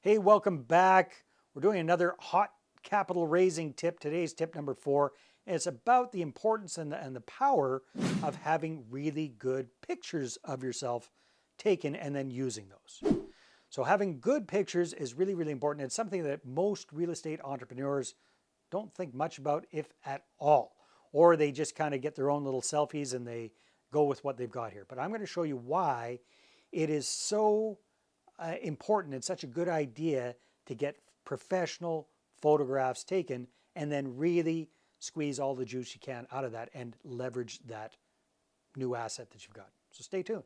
Hey, welcome back. We're doing another hot capital raising tip. Today's tip number 4. And it's about the importance and the power of having really good pictures of yourself taken and then using those. So having good pictures is really, really important. It's something that most real estate entrepreneurs don't think much about, if at all. Or they just kind of get their own little selfies and they go with what they've got here. But I'm going to show you why it is so important and such a good idea to get professional photographs taken and then really squeeze all the juice you can out of that and leverage that new asset that you've got. So stay tuned.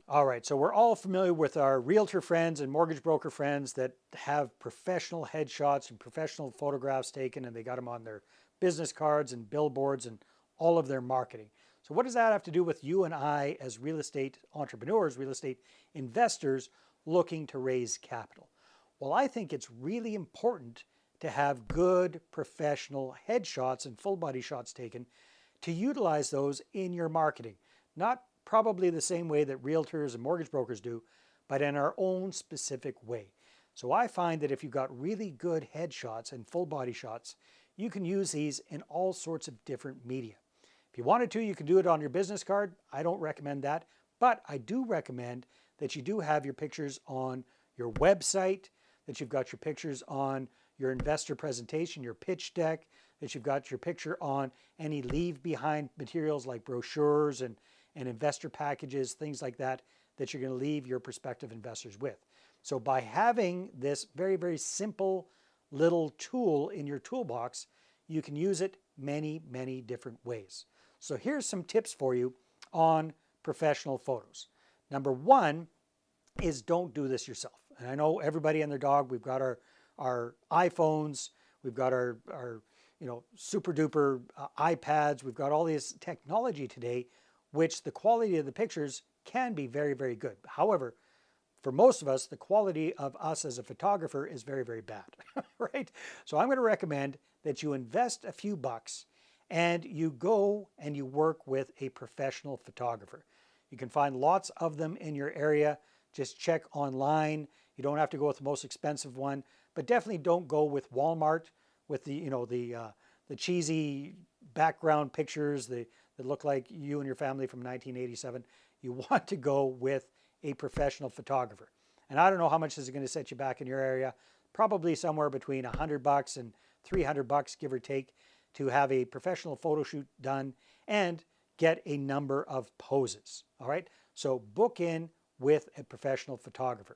All right, so we're all familiar with our realtor friends and mortgage broker friends that have professional headshots and professional photographs taken, and they got them on their business cards and billboards and all of their marketing. So what does that have to do with you and I as real estate entrepreneurs, real estate investors looking to raise capital? Well, I think it's really important to have good professional headshots and full body shots taken, to utilize those in your marketing. Not probably the same way that realtors and mortgage brokers do, but in our own specific way. So I find that if you've got really good headshots and full body shots, you can use these in all sorts of different media. If you wanted to, you can do it on your business card. I don't recommend that, but I do recommend that you do have your pictures on your website, that you've got your pictures on your investor presentation, your pitch deck, that you've got your picture on any leave behind materials like brochures and investor packages, things like that, that you're going to leave your prospective investors with. So by having this very, very simple little tool in your toolbox, you can use it many, many different ways. So here's some tips for you on professional photos. Number 1 is don't do this yourself. And I know everybody and their dog, we've got our iPhones, we've got our super duper iPads, we've got all this technology today, which the quality of the pictures can be very, very good. However, for most of us, the quality of us as a photographer is very, very bad, right? So I'm going to recommend that you invest a few bucks and you go and you work with a professional photographer. You can find lots of them in your area. Just check online. You don't have to go with the most expensive one, but definitely don't go with Walmart with the cheesy background pictures that look like you and your family from 1987. You want to go with a professional photographer. And I don't know how much this is going to set you back in your area. Probably somewhere between $100 and $300, give or take, to have a professional photo shoot done and get a number of poses. All right. So book in with a professional photographer.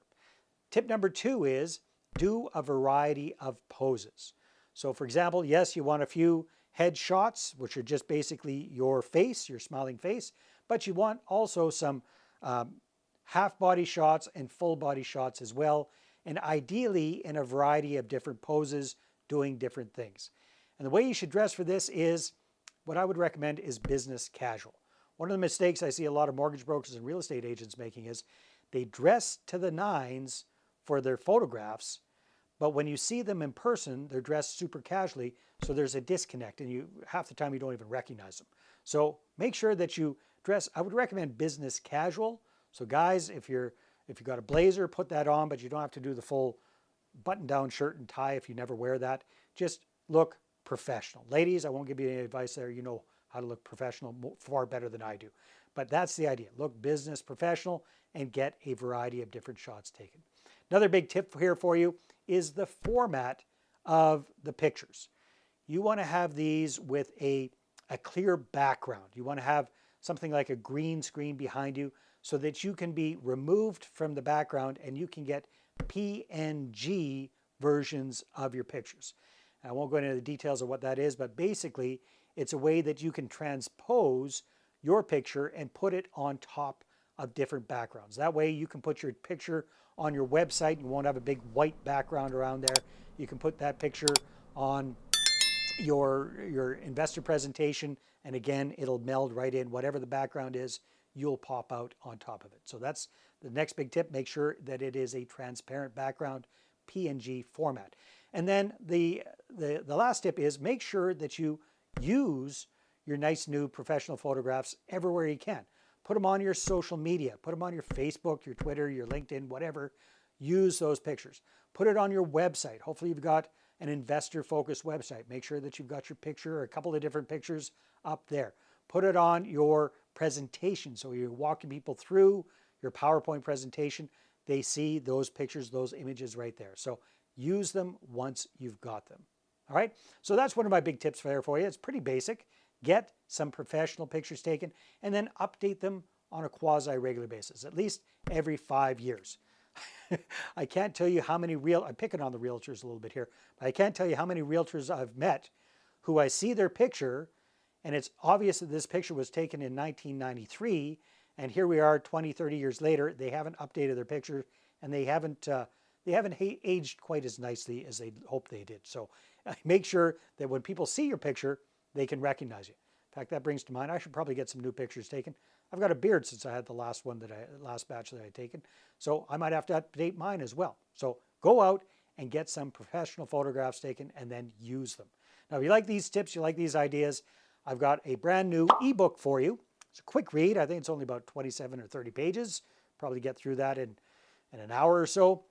Tip number 2 is do a variety of poses. So for example, yes, you want a few head shots, which are just basically your face, your smiling face, but you want also some half body shots and full body shots as well, and ideally in a variety of different poses doing different things. And the way you should dress for this is, what I would recommend is business casual. One of the mistakes I see a lot of mortgage brokers and real estate agents making is they dress to the nines for their photographs, but when you see them in person, they're dressed super casually, so there's a disconnect, and half the time you don't even recognize them. So make sure that you dress. I would recommend business casual. So guys, if you've got a blazer, put that on, but you don't have to do the full button-down shirt and tie if you never wear that. Just look professional. Ladies, I won't give you any advice there. You know how to look professional far better than I do. But that's the idea. Look business professional and get a variety of different shots taken. Another big tip here for you is the format of the pictures. You want to have these with a clear background. You want to have something like a green screen behind you so that you can be removed from the background and you can get PNG versions of your pictures. I won't go into the details of what that is, but basically it's a way that you can transpose your picture and put it on top of different backgrounds. That way you can put your picture on your website. You won't have a big white background around there. You can put that picture on your investor presentation, and again, it'll meld right in. Whatever the background is, you'll pop out on top of it. So that's the next big tip. Make sure that it is a transparent background, PNG format. And then the last tip is make sure that you use your nice new professional photographs everywhere you can. Put them on your social media. Put them on your Facebook, your Twitter, your LinkedIn, whatever. Use those pictures. Put it on your website. Hopefully you've got an investor-focused website. Make sure that you've got your picture or a couple of different pictures up there. Put it on your presentation. So you're walking people through your PowerPoint presentation. They see those pictures, those images right there. So use them once you've got them. All right. So that's one of my big tips there for you. It's pretty basic. Get some professional pictures taken and then update them on a quasi-regular basis, at least every 5 years. I can't tell you how many I'm picking on the realtors a little bit here, but I can't tell you how many realtors I've met who I see their picture and it's obvious that this picture was taken in 1993 and here we are 20, 30 years later, they haven't updated their picture and they haven't aged quite as nicely as they hoped they did. So make sure that when people see your picture, they can recognize you. In fact, that brings to mind, I should probably get some new pictures taken. I've got a beard since I had the last batch that I had taken. So I might have to update mine as well. So go out and get some professional photographs taken and then use them. Now, if you like these tips, you like these ideas, I've got a brand new ebook for you. It's a quick read. I think it's only about 27 or 30 pages. Probably get through that in an hour or so.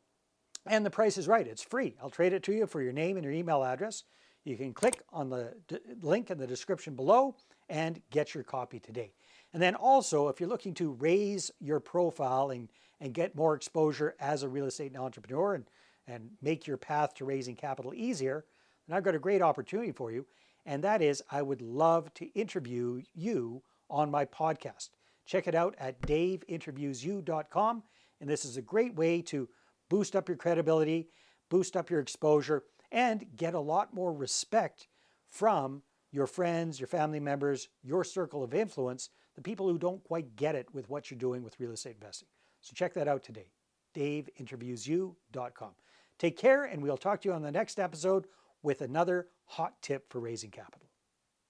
And the price is right. It's free. I'll trade it to you for your name and your email address. You can click on the link in the description below and get your copy today. And then also, if you're looking to raise your profile and get more exposure as a real estate entrepreneur and make your path to raising capital easier, then I've got a great opportunity for you. And that is, I would love to interview you on my podcast. Check it out at daveinterviewsyou.com. And this is a great way to boost up your credibility, boost up your exposure, and get a lot more respect from your friends, your family members, your circle of influence, the people who don't quite get it with what you're doing with real estate investing. So check that out today, daveinterviewsyou.com. Take care, and we'll talk to you on the next episode with another hot tip for raising capital.